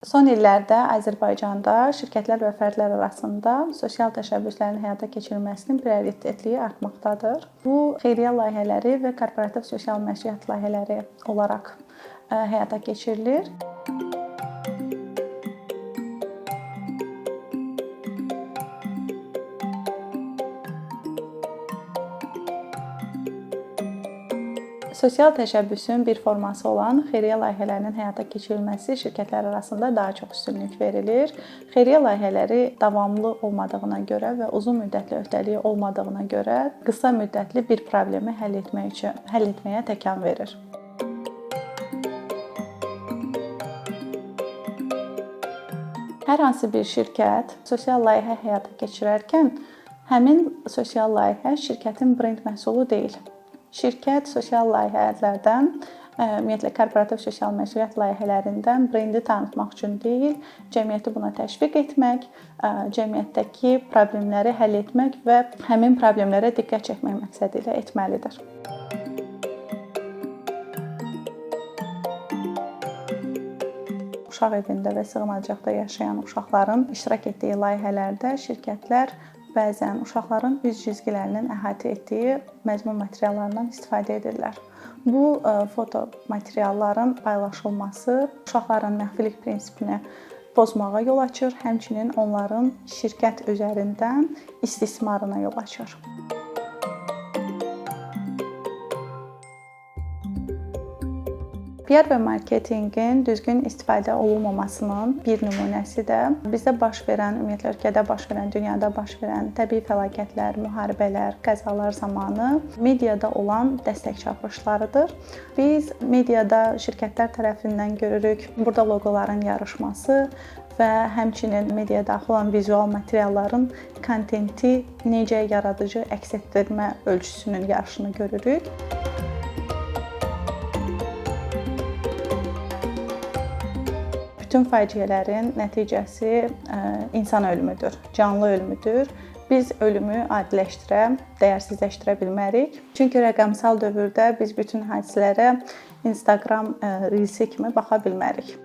Son illərdə Azərbaycanda şirkətlər və fərdlər arasında sosial təşəbbüslərin həyata keçirilməsinin prioritetliyi artmaqdadır. Bu, xeyriyyə layihələri və korporativ sosial məsuliyyət layihələri olaraq həyata keçirilir. Sosial təşəbbüsün bir forması olan xeyriyyə layihələrinin həyata keçirilməsi şirkətlər arasında daha çox üstünlük verilir. Xeyriyyə layihələri davamlı olmadığına görə və uzun müddətli öhdəliyi olmadığına görə qısa müddətli bir problemi həll etməyə təkan verir. Hər hansı bir şirkət sosial layihə həyata keçirərkən həmin sosial layihə şirkətin brend məhsulu deyil. Şirkət sosial layihələrdən, ümumiyyətlə korporativ sosial məsuliyyət layihələrindən brendi tanıtmaq üçün deyil, cəmiyyəti buna təşviq etmək, cəmiyyətdəki problemləri həll etmək və həmin problemlərə diqqət çəkmək məqsədi ilə etməlidir. Uşaq evində və sığınacaqda yaşayan uşaqların iştirak etdiyi layihələrdə şirkətlər bəzən uşaqların üz cizgilərinin əhatə etdiyi məzmun materiallarından istifadə edirlər. Bu foto materialların paylaşılması uşaqların məxfilik prinsipini pozmağa yol açır, həmçinin onların şirkət üzərindən istismarına yol açır. PR və marketinqin düzgün istifadə olunmamasının bir nümunəsi də bizdə baş verən, ümumiyyətlə ölkədə baş verən, dünyada baş verən təbii fəlakətlər, müharibələr, qəzalar zamanı mediada olan dəstək çağırışlarıdır. Biz mediada şirkətlər tərəfindən görürük, burada loqoların yarışması və həmçinin mediaya daxil olan vizual materialların kontenti necə yaradıcı əks etdirmə ölçüsünün yarışını görürük. Bütün faciələrin nəticəsi insan ölümüdür, canlı ölümüdür. Biz ölümü adiləşdirə, dəyərsizləşdirə bilmərik. Çünki rəqəmsal dövrdə biz bütün hadisələrə Instagram reelsi kimi baxa bilmərik.